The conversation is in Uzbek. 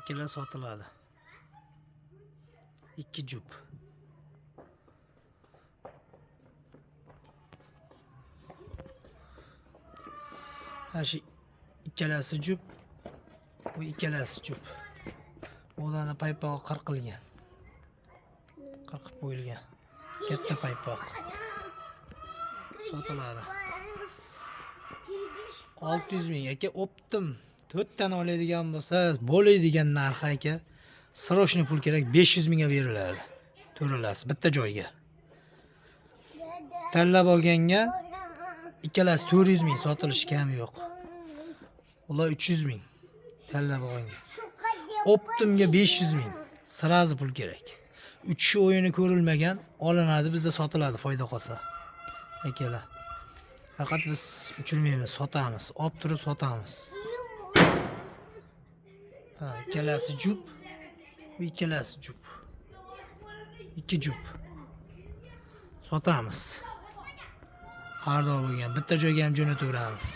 Ikkala sotiladi. 2 jup. Şu ikkalasi jup, bu ikkalasi jup. Ularni paypoq qirqilgan. Qirqib qo'yilgan. Katta paypoq. Sotiladi. 600 ming aka, optim. 4 tani oladigan bo'lsa, bo'ladigan narx aka. Srochniy pul kerak, 500 mingga beriladi. To'ralasi bitta joyga. Tanlab olganga ikkalasi 400 ming sotilishi kam yo'q. Ular 300 ming tanlab olganga. Optimga 500 ming. Sirazi pul kerak. Uchishi o'yini ko'rilmagan, olinadi, bizda sotiladi foyda qolsa. Akalar. Faqat biz uchirmaymiz, sotamiz. Olib turib sotamiz. Ha, ikkalasi jup. Bu ikkalasi jup. 2 jup. Sotamiz. Har doim bo'lgan bitta joyga ham jo'nataveramiz.